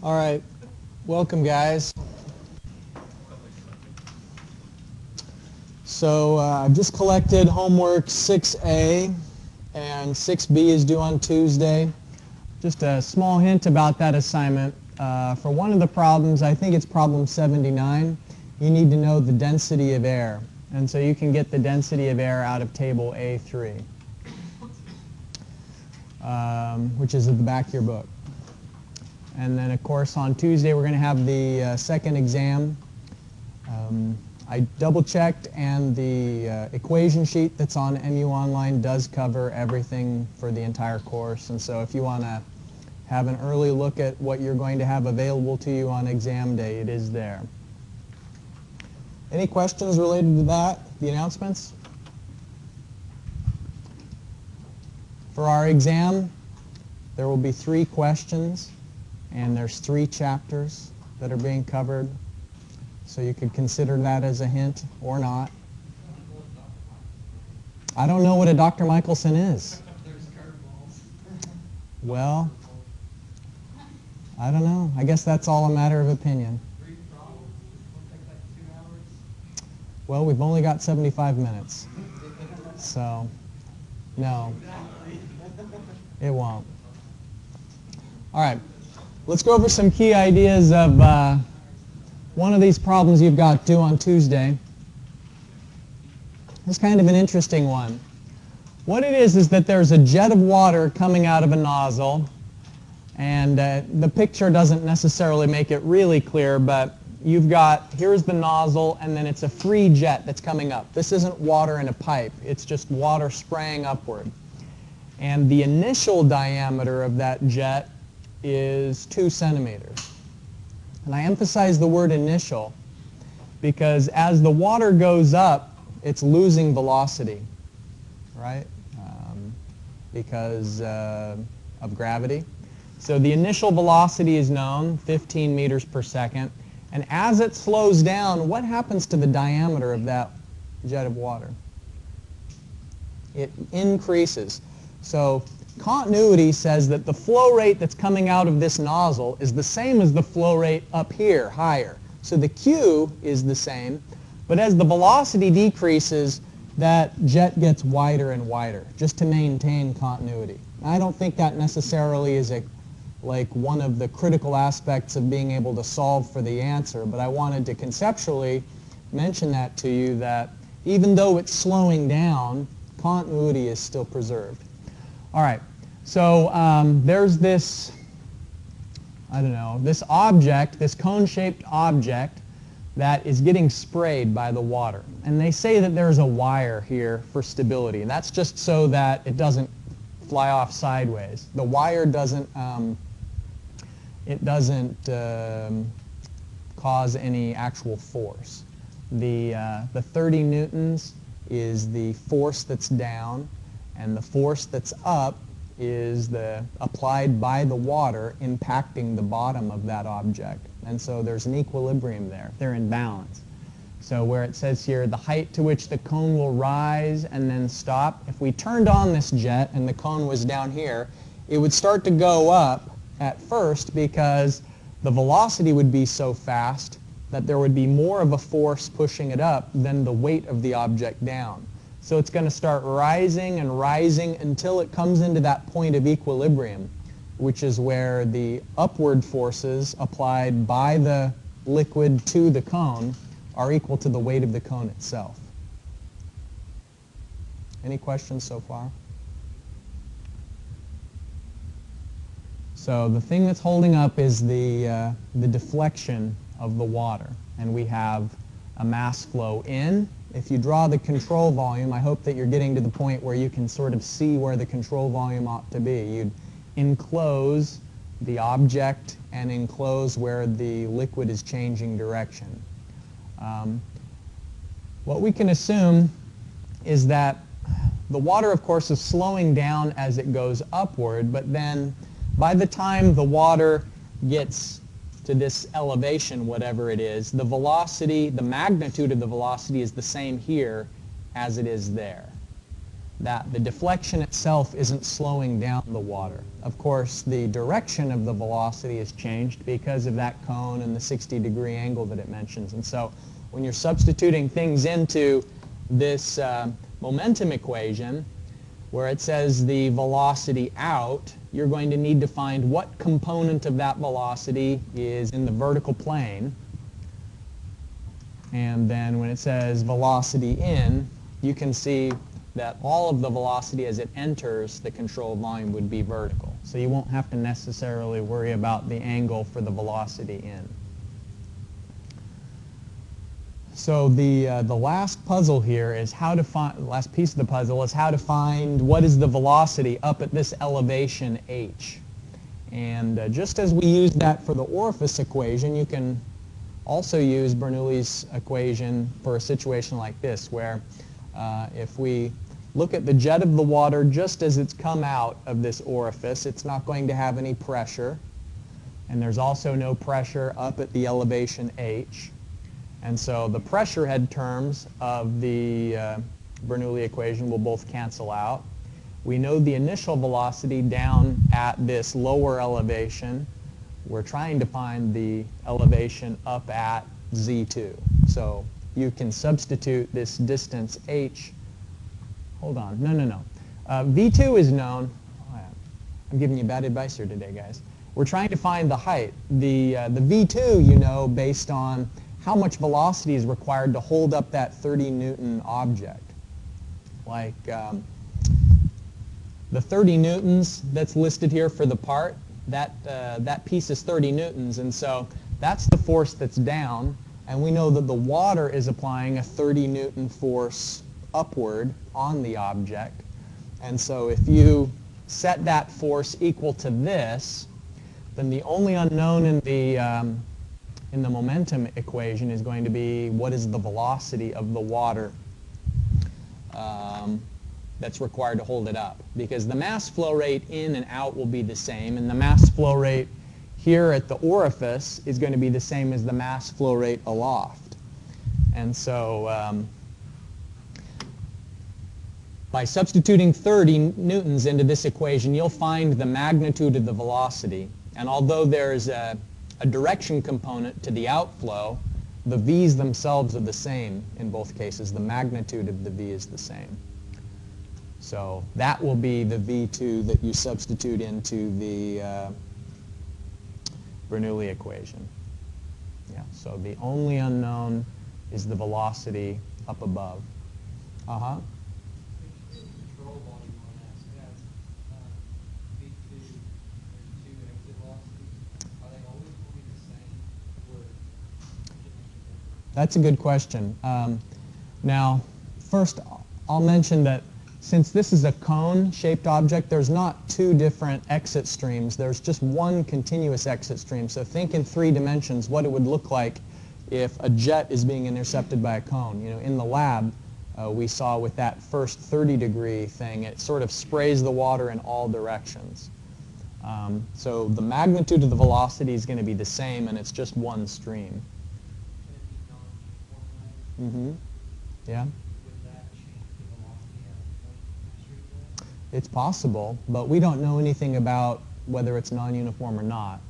All right, welcome guys. So I've just collected homework 6A and 6B is due on Tuesday. Just a small hint about that assignment. For one of the problems, I think it's problem 79, you need to know the density of air. And so you can get the density of air out of table A3, which is at the back of your book. And then, of course, on Tuesday we're going to have the second exam. I double-checked, and the equation sheet that's on MU Online does cover everything for the entire course. And so if you want to have an early look at what you're going to have available to you on exam day, it is there. Any questions related to that, the announcements? For our exam, there will be 3 questions. And there's 3 chapters that are being covered, so you could consider that as a hint or not. I don't know what a Dr. Michelson is. Well, I don't know. I guess that's all a matter of opinion. Well, we've only got 75 minutes, so no, it won't. All right. Let's go over some key ideas of one of these problems you've got due on Tuesday. It's kind of an interesting one. What it is that there's a jet of water coming out of a nozzle, and the picture doesn't necessarily make it really clear, but you've got, here's the nozzle, and then it's a free jet that's coming up. This isn't water in a pipe. It's just water spraying upward. And the initial diameter of that jet is 2 centimeters. And I emphasize the word initial because as the water goes up, it's losing velocity, right? Because of gravity. So the initial velocity is known, 15 meters per second. And as it slows down, what happens to the diameter of that jet of water? It increases. So continuity says that the flow rate that's coming out of this nozzle is the same as the flow rate up here, higher. So the Q is the same, but as the velocity decreases, that jet gets wider and wider, just to maintain continuity. I don't think that necessarily is like one of the critical aspects of being able to solve for the answer, but I wanted to conceptually mention that to you, that even though it's slowing down, continuity is still preserved. All right, so there's this, I don't know, this object, this cone-shaped object that is getting sprayed by the water. And they say that there's a wire here for stability. And that's just so that it doesn't fly off sideways. The wire doesn't, cause any actual force. The 30 newtons is the force that's down, and the force that's up is the applied by the water impacting the bottom of that object. And so there's an equilibrium there. They're in balance. So where it says here, the height to which the cone will rise and then stop, if we turned on this jet and the cone was down here, it would start to go up at first because the velocity would be so fast that there would be more of a force pushing it up than the weight of the object down. So it's going to start rising and rising until it comes into that point of equilibrium, which is where the upward forces applied by the liquid to the cone are equal to the weight of the cone itself. Any questions so far? So the thing that's holding up is the deflection of the water. And we have a mass flow in. If you draw the control volume, I hope that you're getting to the point where you can sort of see where the control volume ought to be. You'd enclose the object and enclose where the liquid is changing direction. What we can assume is that the water, of course, is slowing down as it goes upward, but then by the time the water gets to this elevation, whatever it is, the velocity, the magnitude of the velocity is the same here as it is there. that the deflection itself isn't slowing down the water. Of course, the direction of the velocity has changed because of that cone and the 60-degree angle that it mentions. And so when you're substituting things into this momentum equation, where it says the velocity out, you're going to need to find what component of that velocity is in the vertical plane. And then when it says velocity in, you can see that all of the velocity as it enters the control volume would be vertical. So you won't have to necessarily worry about the angle for the velocity in. So the last puzzle here is how to find, the last piece of the puzzle is how to find what is the velocity up at this elevation h. And just as we used that for the orifice equation, you can also use Bernoulli's equation for a situation like this, where if we look at the jet of the water just as it's come out of this orifice, it's not going to have any pressure. And there's also no pressure up at the elevation h. And so the pressure head terms of the Bernoulli equation will both cancel out. We know the initial velocity down at this lower elevation. We're trying to find the elevation up at z2. So you can substitute this distance h. Hold on. No. v2 is known. I'm giving you bad advice here today, guys. We're trying to find the height. The v2, you know, based on how much velocity is required to hold up that 30 Newton object. Like the 30 newtons that's listed here for the part, that piece is 30 newtons, and so that's the force that's down, and we know that the water is applying a 30 Newton force upward on the object. And so if you set that force equal to this, then the only unknown in the momentum equation is going to be what is the velocity of the water that's required to hold it up. Because the mass flow rate in and out will be the same, and the mass flow rate here at the orifice is going to be the same as the mass flow rate aloft. And so by substituting 30 newtons into this equation, you'll find the magnitude of the velocity. And although there's a direction component to the outflow, the v's themselves are the same in both cases. The magnitude of the v is the same. So that will be the v2 that you substitute into the Bernoulli equation. Yeah, so the only unknown is the velocity up above. Uh-huh. That's a good question. Now, first, I'll mention that since this is a cone-shaped object, there's not two different exit streams. There's just one continuous exit stream. So think in 3 dimensions what it would look like if a jet is being intercepted by a cone. You know, in the lab, we saw with that first 30-degree thing, it sort of sprays the water in all directions. So the magnitude of the velocity is going to be the same, and it's just one stream. Mm-hmm. Yeah. It's possible, but we don't know anything about whether it's non-uniform or not.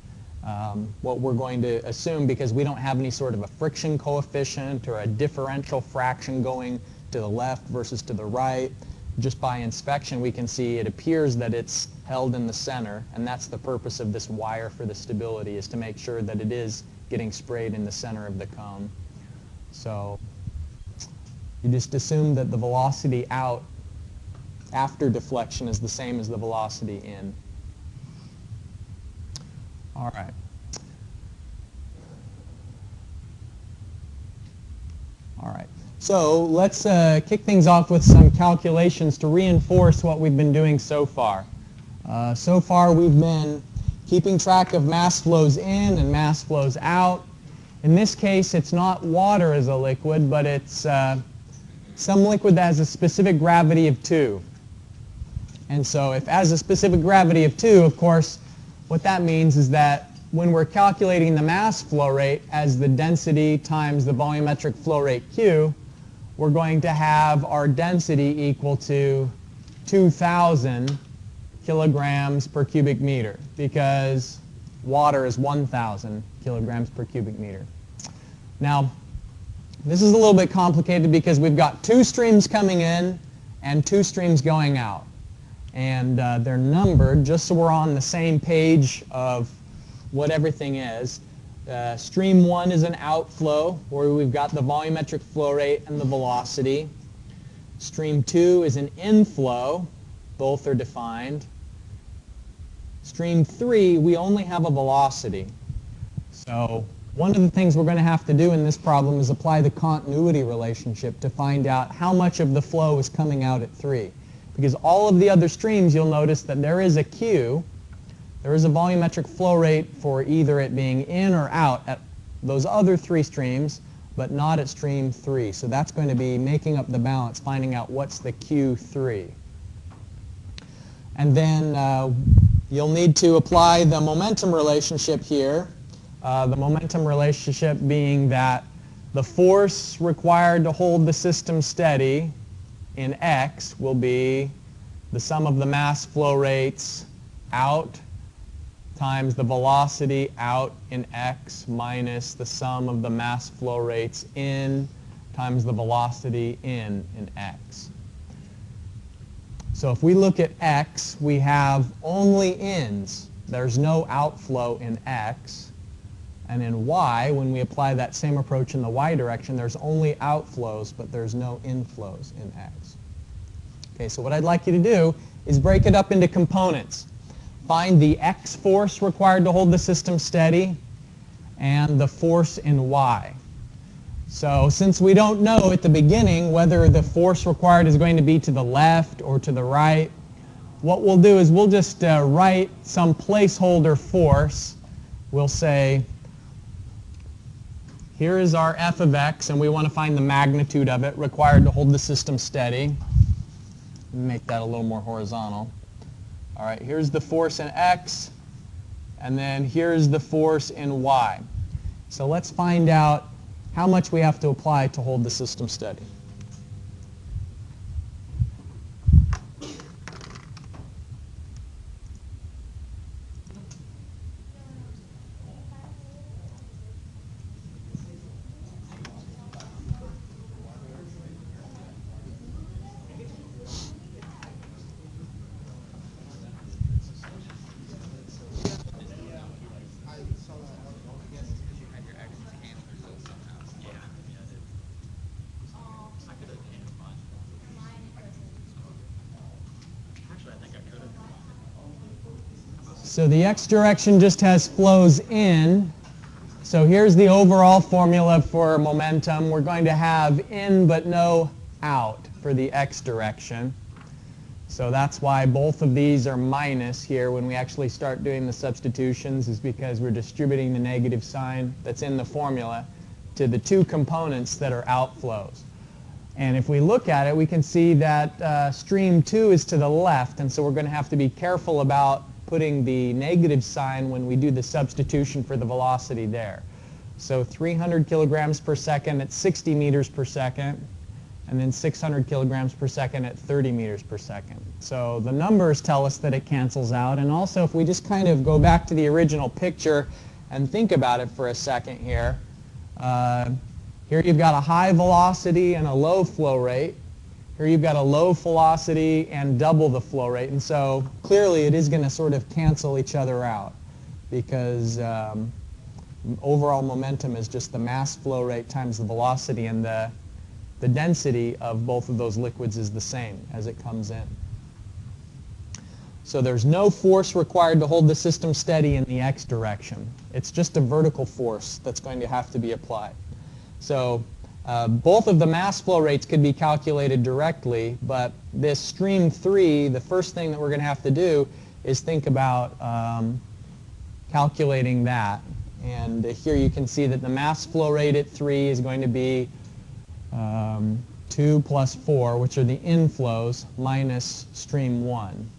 What we're going to assume, because we don't have any sort of a friction coefficient or a differential fraction going to the left versus to the right, just by inspection we can see it appears that it's held in the center, and that's the purpose of this wire for the stability, is to make sure that it is getting sprayed in the center of the cone. So you just assume that the velocity out after deflection is the same as the velocity in. All right. All right. So let's kick things off with some calculations to reinforce what we've been doing so far. So far we've been keeping track of mass flows in and mass flows out. In this case, it's not water as a liquid, but it's some liquid that has a specific gravity of 2. And so if it has a specific gravity of 2, of course, what that means is that when we're calculating the mass flow rate as the density times the volumetric flow rate Q, we're going to have our density equal to 2,000 kilograms per cubic meter because water is 1,000 kilograms per cubic meter. Now, this is a little bit complicated because we've got two streams coming in and two streams going out. And they're numbered just so we're on the same page of what everything is. Stream 1 is an outflow where we've got the volumetric flow rate and the velocity. Stream 2 is an inflow. Both are defined. Stream 3, we only have a velocity. So one of the things we're going to have to do in this problem is apply the continuity relationship to find out how much of the flow is coming out at 3. Because all of the other streams, you'll notice that there is a Q, there is a volumetric flow rate for either it being in or out at those other three streams, but not at stream 3. So that's going to be making up the balance, finding out what's the Q3. And then you'll need to apply the momentum relationship here. The momentum relationship being that the force required to hold the system steady in x will be the sum of the mass flow rates out times the velocity out in x minus the sum of the mass flow rates in times the velocity in x. So if we look at x, we have only ins. There's no outflow in x. And in y, when we apply that same approach in the y direction, there's only outflows, but there's no inflows in x. Okay, so what I'd like you to do is break it up into components. Find the x force required to hold the system steady and the force in y. So since we don't know at the beginning whether the force required is going to be to the left or to the right, what we'll do is we'll just write some placeholder force. We'll say, here is our f of x, and we want to find the magnitude of it required to hold the system steady. Make that a little more horizontal. All right, here's the force in x, and then here's the force in y. So let's find out how much we have to apply to hold the system steady. So the x direction just has flows in. So here's the overall formula for momentum. We're going to have in but no out for the x direction. So that's why both of these are minus here when we actually start doing the substitutions, is because we're distributing the negative sign that's in the formula to the two components that are outflows. And if we look at it, we can see that stream 2 is to the left, and so we're going to have to be careful about putting the negative sign when we do the substitution for the velocity there. So 300 kilograms per second at 60 meters per second, and then 600 kilograms per second at 30 meters per second. So the numbers tell us that it cancels out. And also, if we just kind of go back to the original picture and think about it for a second here, here you've got a high velocity and a low flow rate. Here you've got a low velocity and double the flow rate. And so clearly it is going to sort of cancel each other out, because overall momentum is just the mass flow rate times the velocity, and the density of both of those liquids is the same as it comes in. So there's no force required to hold the system steady in the x direction. It's just a vertical force that's going to have to be applied. So both of the mass flow rates could be calculated directly, but this stream 3, the first thing that we're going to have to do is think about calculating that. And here you can see that the mass flow rate at 3 is going to be 2 plus 4, which are the inflows, minus stream 1,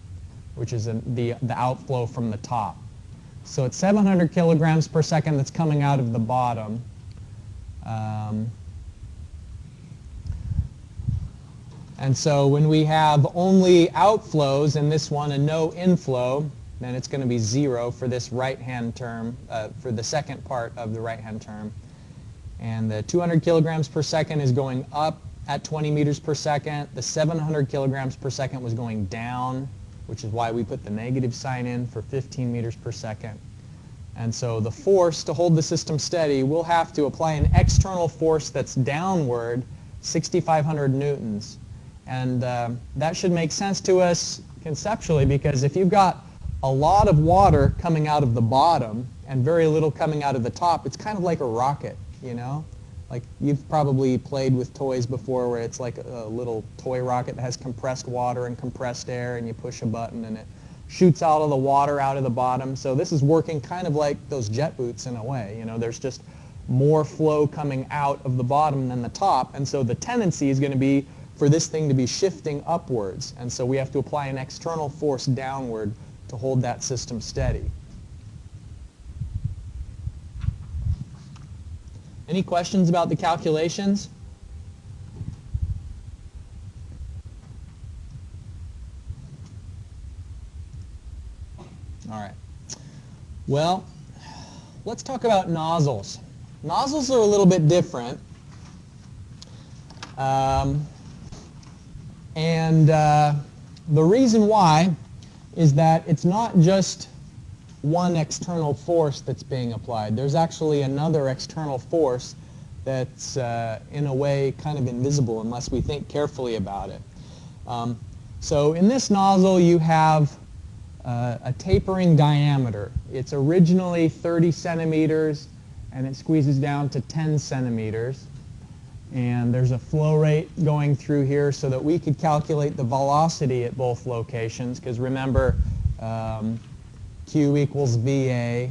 which is the outflow from the top. So it's 700 kilograms per second that's coming out of the bottom. And so when we have only outflows in this one and no inflow, then it's going to be 0 for this right-hand term, for the second part of the right-hand term. And the 200 kilograms per second is going up at 20 meters per second. The 700 kilograms per second was going down, which is why we put the negative sign in for 15 meters per second. And so the force to hold the system steady, we'll have to apply an external force that's downward, 6,500 newtons. And that should make sense to us conceptually, because if you've got a lot of water coming out of the bottom and very little coming out of the top, it's kind of like a rocket, you know? Like you've probably played with toys before where it's like a little toy rocket that has compressed water and compressed air, and you push a button and it shoots all of the water out of the bottom. So this is working kind of like those jet boots in a way. You know, there's just more flow coming out of the bottom than the top, and so the tendency is going to be for this thing to be shifting upwards. And so we have to apply an external force downward to hold that system steady. Any questions about the calculations? All right. Well, let's talk about nozzles. Nozzles are a little bit different. The reason why is that it's not just one external force that's being applied. There's actually another external force that's in a way kind of invisible unless we think carefully about it. So in this nozzle you have a tapering diameter. It's originally 30 centimeters and it squeezes down to 10 centimeters. And there's a flow rate going through here so that we could calculate the velocity at both locations, because remember, Q equals VA,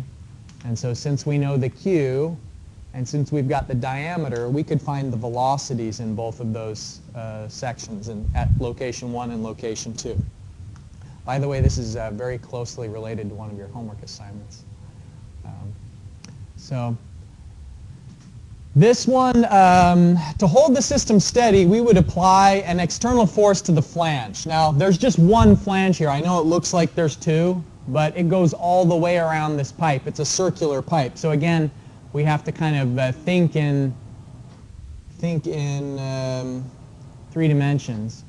and so since we know the Q and since we've got the diameter, we could find the velocities in both of those sections, and at location 1 and location 2. By the way, this is very closely related to one of your homework assignments. This one, to hold the system steady, we would apply an external force to the flange. Now, there's just one flange here. I know it looks like there's two, but it goes all the way around this pipe. It's a circular pipe. So again, we have to kind of think in 3 dimensions.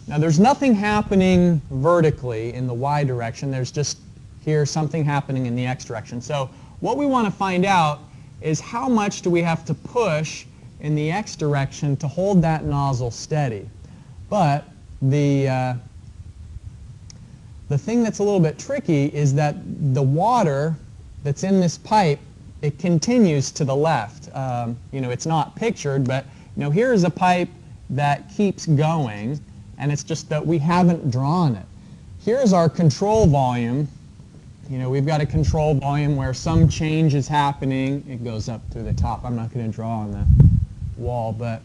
Now, there's nothing happening vertically in the y direction. There's just here something happening in the x direction. So what we want to find out is how much do we have to push in the x direction to hold that nozzle steady. But the thing that's a little bit tricky is that the water that's in this pipe, it continues to the left. You know, it's not pictured, but you know, here's a pipe that keeps going, and it's just that we haven't drawn it. Here's our control volume. You know, we've got a control volume where some change is happening. It goes up through the top. I'm not going to draw on the wall, but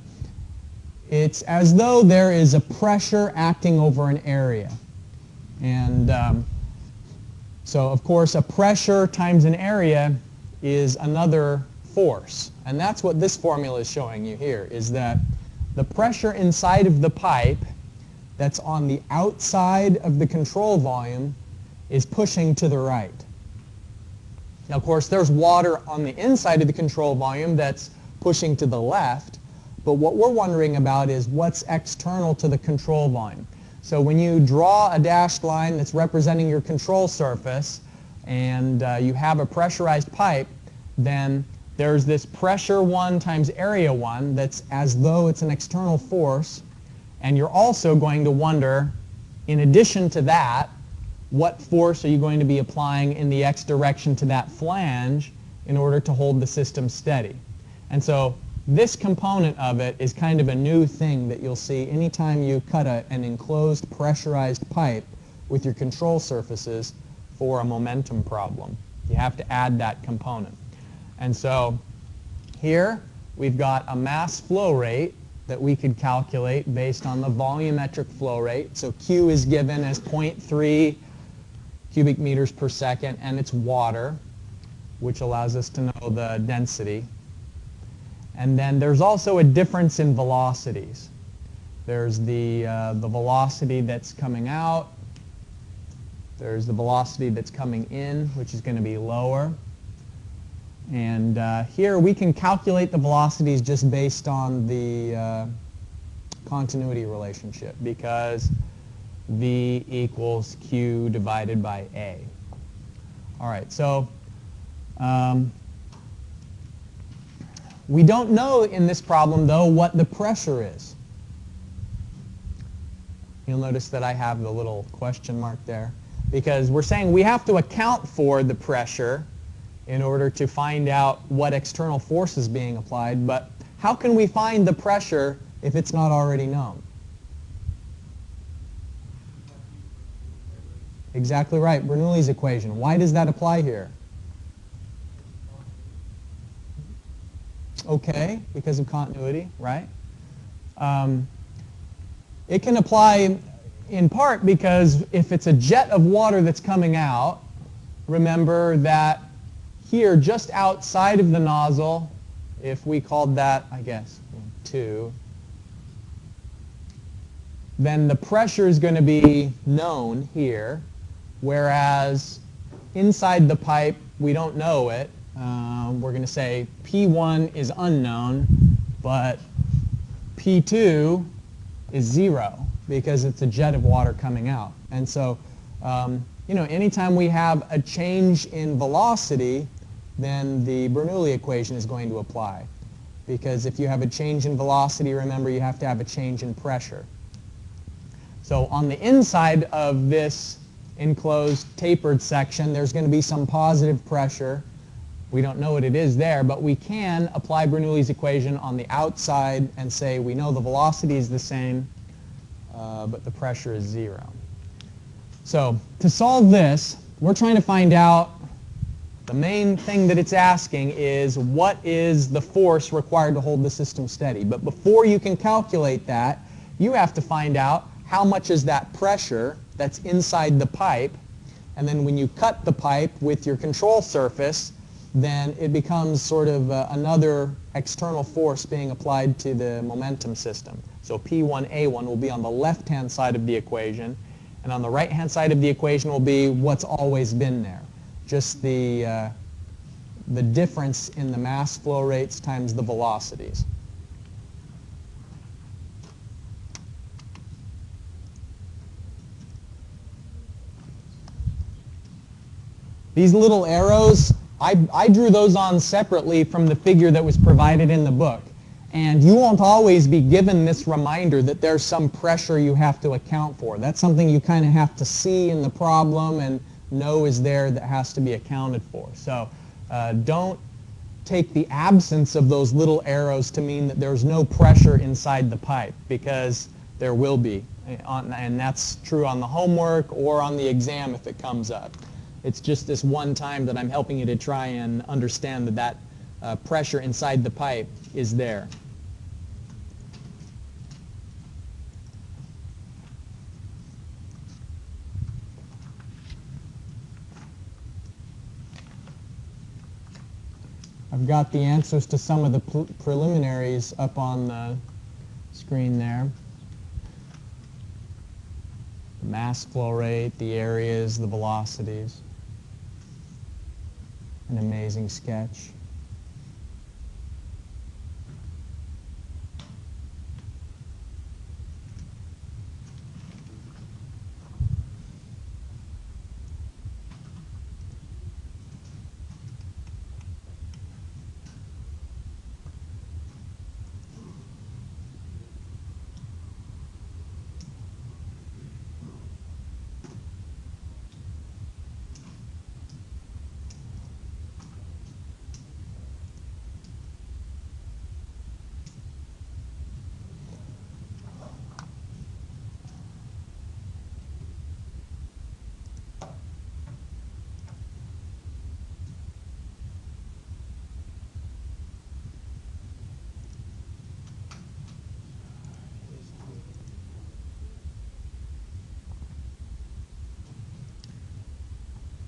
it's as though there is a pressure acting over an area. And so, of course, a pressure times an area is another force. And that's what this formula is showing you here, is that the pressure inside of the pipe that's on the outside of the control volume is pushing to the right. Now, of course, there's water on the inside of the control volume that's pushing to the left, but what we're wondering about is what's external to the control volume. So when you draw a dashed line that's representing your control surface and you have a pressurized pipe, then there's this pressure 1 times area 1 that's as though it's an external force, and you're also going to wonder, in addition to that, what force are you going to be applying in the x direction to that flange in order to hold the system steady. And so this component of it is kind of a new thing that you'll see anytime you cut an enclosed pressurized pipe with your control surfaces for a momentum problem. You have to add that component. And so here we've got a mass flow rate that we could calculate based on the volumetric flow rate. So Q is given as 0.3 cubic meters per second, and it's water, which allows us to know the density. And then there's also a difference in velocities. There's the velocity that's coming out. There's the velocity that's coming in, which is going to be lower. And here we can calculate the velocities just based on the continuity relationship, because V equals Q divided by A. All right, so we don't know in this problem, though, what the pressure is. You'll notice that I have the little question mark there, because we're saying we have to account for the pressure in order to find out what external force is being applied. But how can we find the pressure if it's not already known? Exactly right, Bernoulli's equation. Why does that apply here? Okay, because of continuity, right? It can apply in part because if it's a jet of water that's coming out, remember that here, just outside of the nozzle, if we called that, I guess, 2, then the pressure is going to be known here, whereas inside the pipe, we don't know it. We're going to say P1 is unknown, but P2 is 0 because it's a jet of water coming out. And so, anytime we have a change in velocity, then the Bernoulli equation is going to apply. Because if you have a change in velocity, remember, you have to have a change in pressure. So on the inside of this enclosed tapered section, there's going to be some positive pressure. We don't know what it is there, but we can apply Bernoulli's equation on the outside and say we know the velocity is the same, but the pressure is 0. So to solve this, we're trying to find out, the main thing that it's asking is what is the force required to hold the system steady. But before you can calculate that, you have to find out how much is that pressure that's inside the pipe. And then when you cut the pipe with your control surface, then it becomes sort of another external force being applied to the momentum system. So P1A1 will be on the left-hand side of the equation, and on the right-hand side of the equation will be what's always been there. Just the difference in the mass flow rates times the velocities. These little arrows, I drew those on separately from the figure that was provided in the book. And you won't always be given this reminder that there's some pressure you have to account for. That's something you kind of have to see in the problem and know is there that has to be accounted for. So don't take the absence of those little arrows to mean that there's no pressure inside the pipe, because there will be. And that's true on the homework or on the exam if it comes up. It's just this one time that I'm helping you to try and understand that pressure inside the pipe is there. I've got the answers to some of the preliminaries up on the screen there. The mass flow rate, the areas, the velocities. An amazing sketch.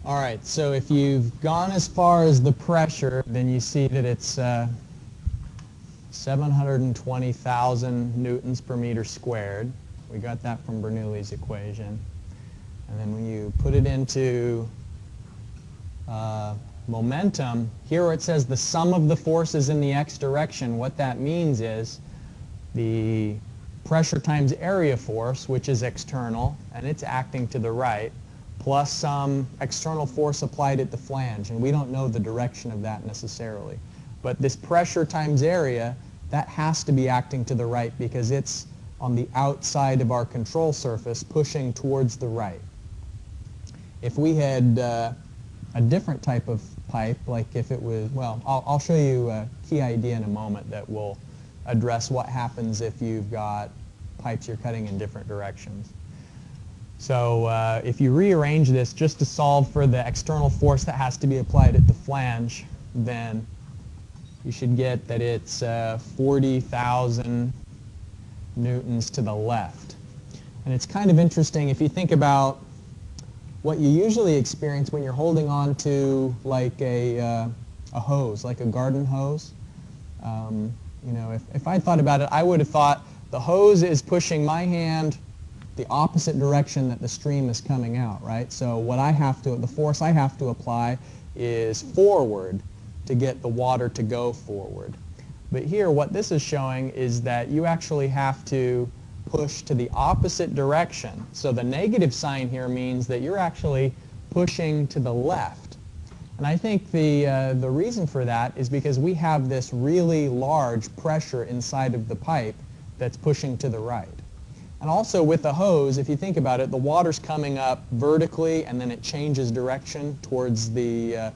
All right, so if you've gone as far as the pressure, then you see that it's 720,000 newtons per meter squared. We got that from Bernoulli's equation. And then when you put it into momentum, here where it says the sum of the forces in the x direction, what that means is the pressure times area force, which is external, and it's acting to the right, plus some external force applied at the flange. And we don't know the direction of that necessarily. But this pressure times area, that has to be acting to the right because it's on the outside of our control surface pushing towards the right. If we had a different type of pipe, like if it was, well, I'll show you a key idea in a moment that will address what happens if you've got pipes you're cutting in different directions. So if you rearrange this just to solve for the external force that has to be applied at the flange, then you should get that it's 40,000 newtons to the left. And it's kind of interesting if you think about what you usually experience when you're holding on to like a hose, like a garden hose. You know, if I thought about it, I would have thought the hose is pushing my hand the opposite direction that the stream is coming out, right? So what I have to, the force I have to apply is forward to get the water to go forward. But here what this is showing is that you actually have to push to the opposite direction. So the negative sign here means that you're actually pushing to the left. And I think the reason for that is because we have this really large pressure inside of the pipe that's pushing to the right. And also with the hose, if you think about it, the water's coming up vertically and then it changes direction towards the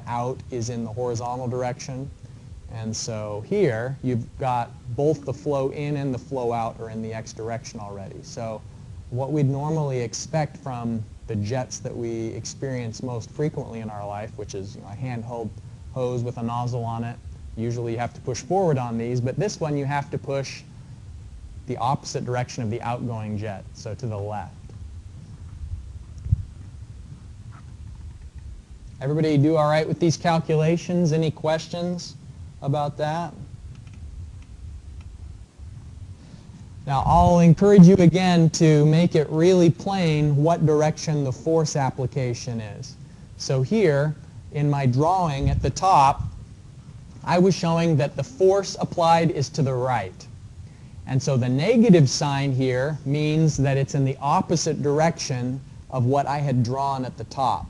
out is in the horizontal direction. And so here you've got both the flow in and the flow out are in the x direction already. So what we'd normally expect from the jets that we experience most frequently in our life, which is, you know, a handheld hose with a nozzle on it. Usually you have to push forward on these, but this one you have to push the opposite direction of the outgoing jet, so to the left. Everybody do all right with these calculations? Any questions about that? Now I'll encourage you again to make it really plain what direction the force application is. So here in my drawing at the top, I was showing that the force applied is to the right. And so the negative sign here means that it's in the opposite direction of what I had drawn at the top.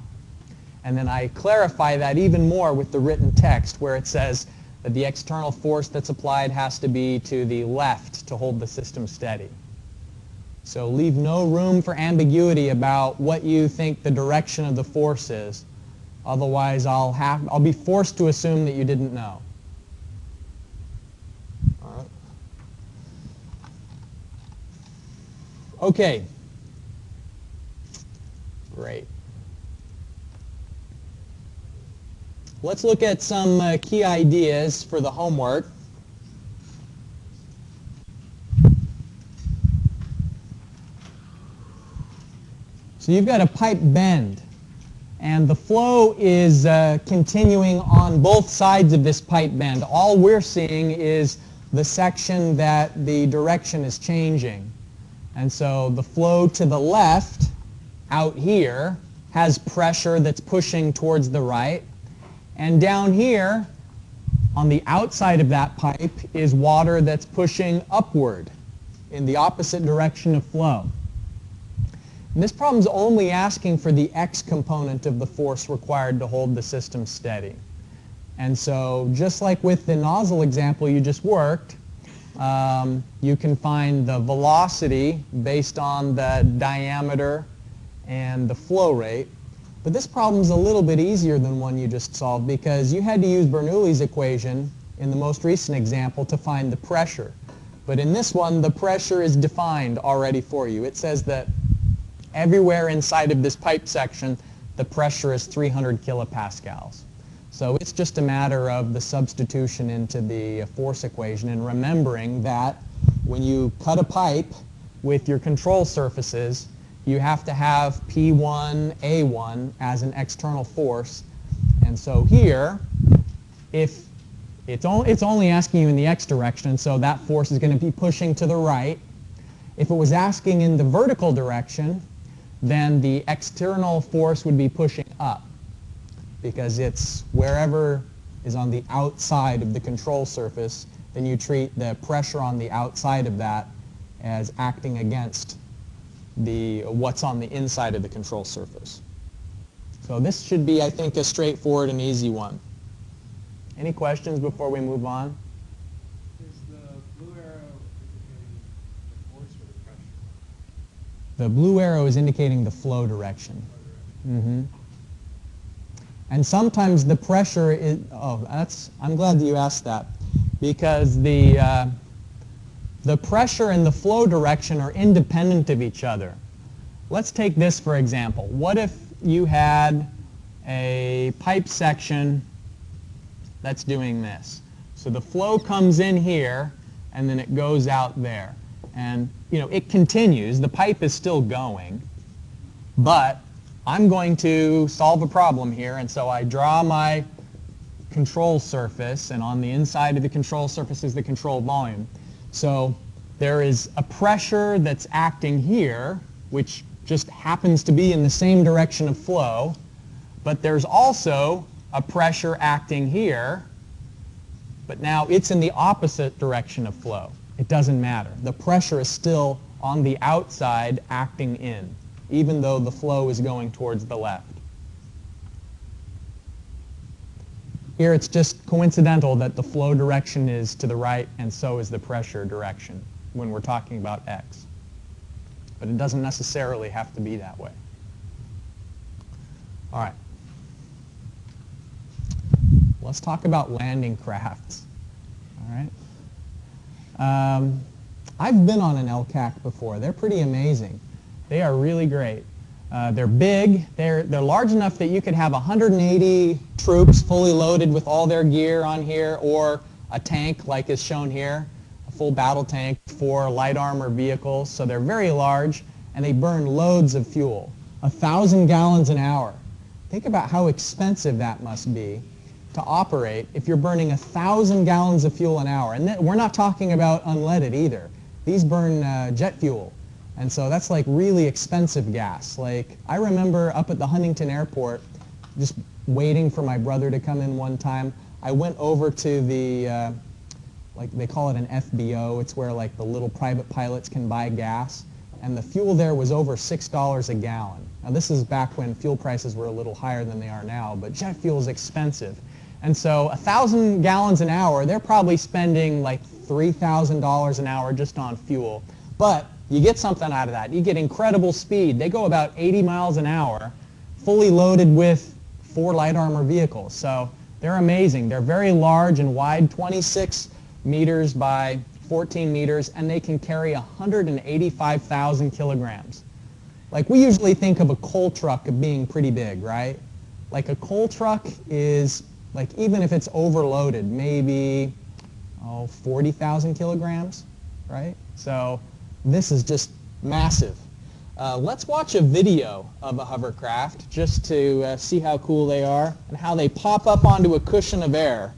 And then I clarify that even more with the written text where it says that the external force that's applied has to be to the left to hold the system steady. So leave no room for ambiguity about what you think the direction of the force is. Otherwise I'll be forced to assume that you didn't know. All right. Okay. Great. Let's look at some key ideas for the homework. So you've got a pipe bend, and the flow is continuing on both sides of this pipe bend. All we're seeing is the section that the direction is changing. And so the flow to the left out here has pressure that's pushing towards the right. And down here, on the outside of that pipe, is water that's pushing upward in the opposite direction of flow. And this problem's only asking for the x component of the force required to hold the system steady. And so just like with the nozzle example you just worked, you can find the velocity based on the diameter and the flow rate. But this problem's a little bit easier than one you just solved because you had to use Bernoulli's equation in the most recent example to find the pressure. But in this one, the pressure is defined already for you. It says that everywhere inside of this pipe section, the pressure is 300 kilopascals. So it's just a matter of the substitution into the force equation and remembering that when you cut a pipe with your control surfaces, you have to have P1, A1 as an external force. And so here, if It's only asking you in the x direction, so that force is going to be pushing to the right. If it was asking in the vertical direction, then the external force would be pushing up, because it's wherever is on the outside of the control surface, then you treat the pressure on the outside of that as acting against what's on the inside of the control surface. So this should be, I think, a straightforward and easy one. Any questions before we move on? Is the blue arrow indicating the force or the pressure? The blue arrow is indicating the flow direction. Mm-hmm. And sometimes the pressure is, I'm glad that you asked that, because the pressure and the flow direction are independent of each other. Let's take this for example. What if you had a pipe section that's doing this? So the flow comes in here and then it goes out there. And it continues, the pipe is still going, but I'm going to solve a problem here, and so I draw my control surface, and on the inside of the control surface is the control volume. So there is a pressure that's acting here, which just happens to be in the same direction of flow, but there's also a pressure acting here, but now it's in the opposite direction of flow. It doesn't matter. The pressure is still on the outside acting in, even though the flow is going towards the left. Here it's just coincidental that the flow direction is to the right and so is the pressure direction when we're talking about x. But it doesn't necessarily have to be that way. All right. Let's talk about landing crafts. All right. I've been on an LCAC before. They're pretty amazing. They are really great. They're big. They're large enough that you could have 180 troops fully loaded with all their gear on here, or a tank like is shown here, a full battle tank for light armor vehicles. So they're very large, and they burn loads of fuel, 1,000 gallons an hour. Think about how expensive that must be to operate if you're burning 1,000 gallons of fuel an hour. And we're not talking about unleaded either. These burn jet fuel. And so that's like really expensive gas. Like, I remember up at the Huntington airport, just waiting for my brother to come in one time. I went over to the, like they call it an FBO. It's where like the little private pilots can buy gas. And the fuel there was over $6 a gallon. Now this is back when fuel prices were a little higher than they are now, but jet fuel is expensive. And so 1,000 gallons an hour, they're probably spending like $3,000 an hour just on fuel. But you get something out of that. You get incredible speed. They go about 80 miles an hour, fully loaded with 4 light armor vehicles. So they're amazing. They're very large and wide, 26 meters by 14 meters, and they can carry 185,000 kilograms. Like, we usually think of a coal truck as being pretty big, right? Like, a coal truck is, like, even if it's overloaded, maybe 40,000 kilograms, right? So this is just massive. Let's watch a video of a hovercraft just to see how cool they are and how they pop up onto a cushion of air.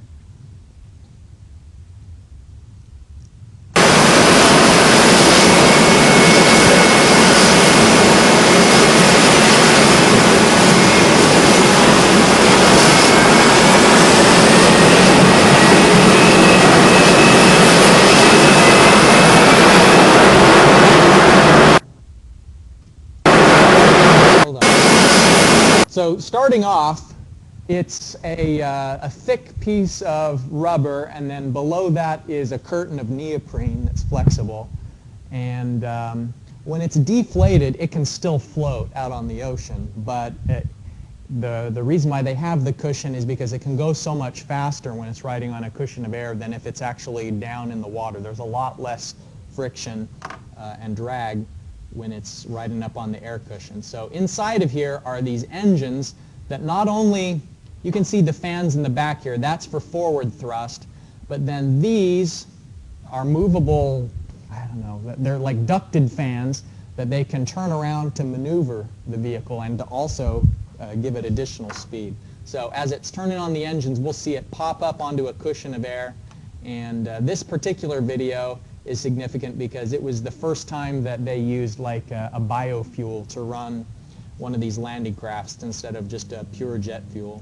So starting off, it's a thick piece of rubber, and then below that is a curtain of neoprene that's flexible. And when it's deflated, it can still float out on the ocean. But the reason why they have the cushion is because it can go so much faster when it's riding on a cushion of air than if it's actually down in the water. There's a lot less friction and drag when it's riding up on the air cushion. So inside of here are these engines that not only, you can see the fans in the back here, that's for forward thrust, but then these are movable, I don't know, they're like ducted fans that they can turn around to maneuver the vehicle and to also give it additional speed. So as it's turning on the engines, we'll see it pop up onto a cushion of air. And this particular video is significant because it was the first time that they used like a biofuel to run one of these landing crafts instead of just a pure jet fuel.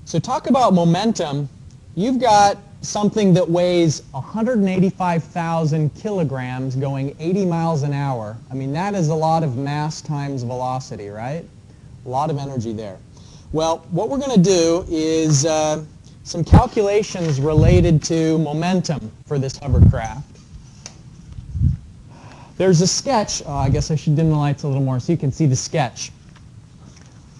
So talk about momentum. You've got something that weighs 185,000 kilograms going 80 miles an hour. I mean, that is a lot of mass times velocity, right? A lot of energy there. Well, what we're going to do is some calculations related to momentum for this hovercraft. There's a sketch. I guess I should dim the lights a little more so you can see the sketch.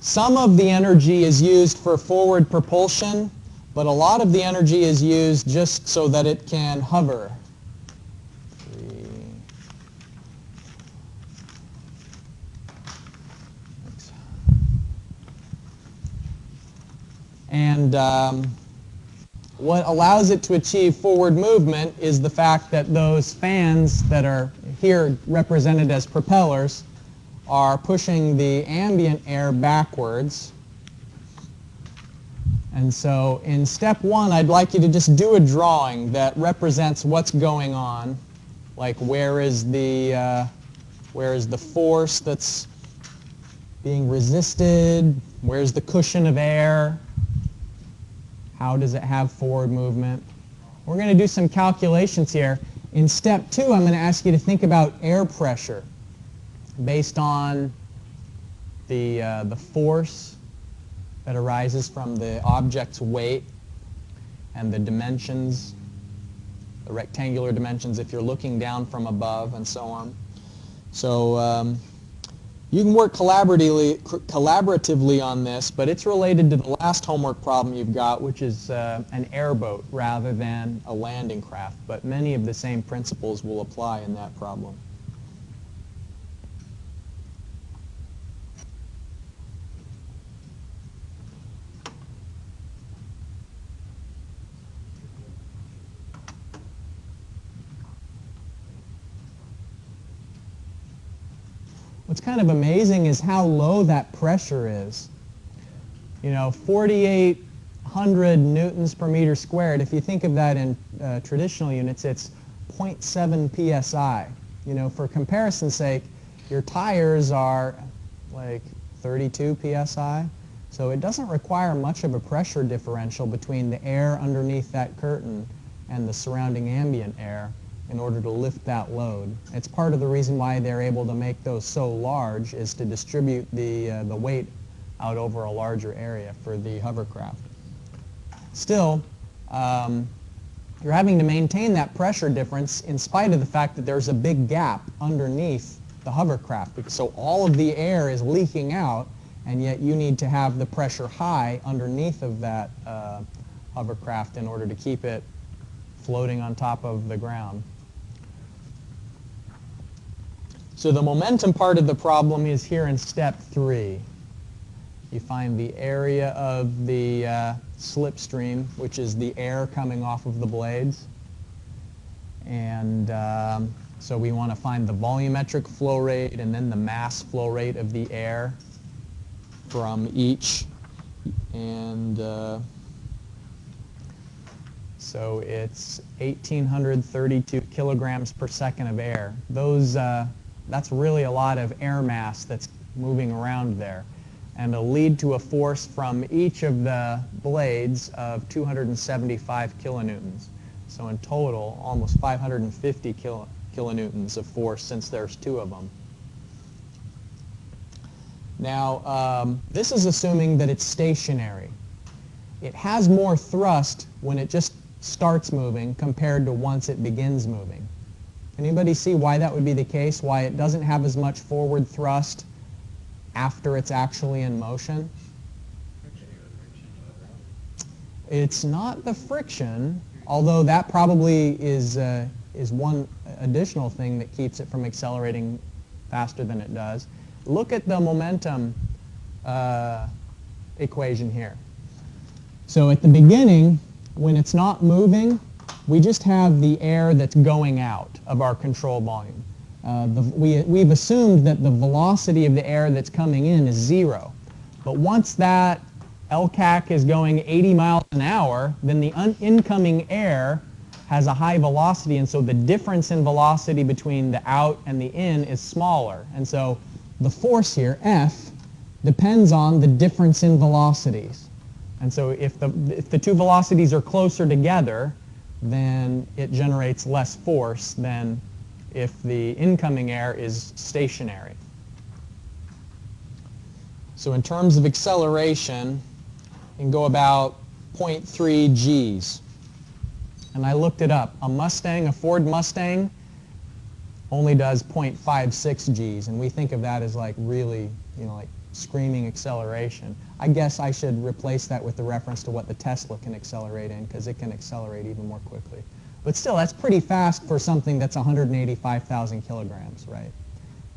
Some of the energy is used for forward propulsion, but a lot of the energy is used just so that it can hover. And what allows it to achieve forward movement is the fact that those fans that are here represented as propellers are pushing the ambient air backwards. And so in step one, I'd like you to just do a drawing that represents what's going on. Like where is the force that's being resisted? Where's the cushion of air? How does it have forward movement? We're going to do some calculations here. In step two, I'm going to ask you to think about air pressure based on the force that arises from the object's weight and the dimensions, the rectangular dimensions if you're looking down from above and so on. So you can work collaboratively on this, but it's related to the last homework problem you've got, which is an airboat rather than a landing craft. But many of the same principles will apply in that problem. What's kind of amazing is how low that pressure is. You know, 4,800 newtons per meter squared. If you think of that in traditional units, it's 0.7 psi. You know, for comparison's sake, your tires are like 32 psi. So it doesn't require much of a pressure differential between the air underneath that curtain and the surrounding ambient air in order to lift that load. It's part of the reason why they're able to make those so large, is to distribute the weight out over a larger area for the hovercraft. Still, you're having to maintain that pressure difference in spite of the fact that there's a big gap underneath the hovercraft. So all of the air is leaking out, and yet you need to have the pressure high underneath of that hovercraft in order to keep it floating on top of the ground. So the momentum part of the problem is here in step 3. You find the area of the slipstream, which is the air coming off of the blades. And so we want to find the volumetric flow rate and then the mass flow rate of the air from each. And so it's 1,832 kilograms per second of air. That's really a lot of air mass that's moving around there. And it'll lead to a force from each of the blades of 275 kilonewtons. So in total, almost 550 kilonewtons of force since there's 2 of them. Now, this is assuming that it's stationary. It has more thrust when it just starts moving compared to once it begins moving. Anybody see why that would be the case? Why it doesn't have as much forward thrust after it's actually in motion? It's not the friction, although that probably is one additional thing that keeps it from accelerating faster than it does. Look at the momentum equation here. So at the beginning, when it's not moving, we just have the air that's going out of our control volume. We've assumed that the velocity of the air that's coming in is 0. But once that LCAC is going 80 miles an hour, then the incoming air has a high velocity, and so the difference in velocity between the out and the in is smaller. And so the force here, F, depends on the difference in velocities. And so if the 2 velocities are closer together, then it generates less force than if the incoming air is stationary. So in terms of acceleration, you can go about 0.3 Gs. And I looked it up. A Ford Mustang, only does 0.56 Gs, and we think of that as like really, like screaming acceleration. I guess I should replace that with the reference to what the Tesla can accelerate in, because it can accelerate even more quickly. But still, that's pretty fast for something that's 185,000 kilograms, right?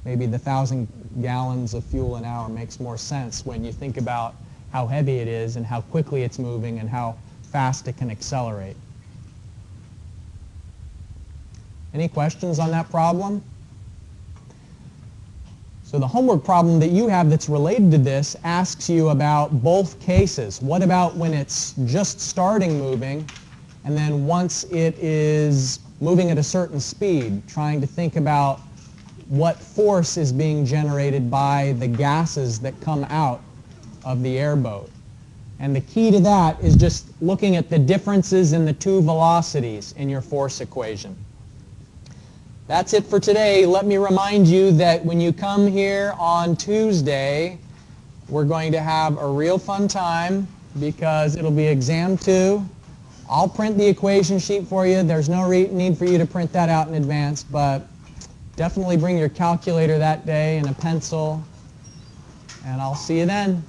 Maybe the 1,000 gallons of fuel an hour makes more sense when you think about how heavy it is and how quickly it's moving and how fast it can accelerate. Any questions on that problem? So the homework problem that you have that's related to this asks you about both cases. What about when it's just starting moving, and then once it is moving at a certain speed, trying to think about what force is being generated by the gases that come out of the airboat. And the key to that is just looking at the differences in the 2 velocities in your force equation. That's it for today. Let me remind you that when you come here on Tuesday, we're going to have a real fun time because it'll be exam 2. I'll print the equation sheet for you. There's no need for you to print that out in advance, but definitely bring your calculator that day and a pencil, and I'll see you then.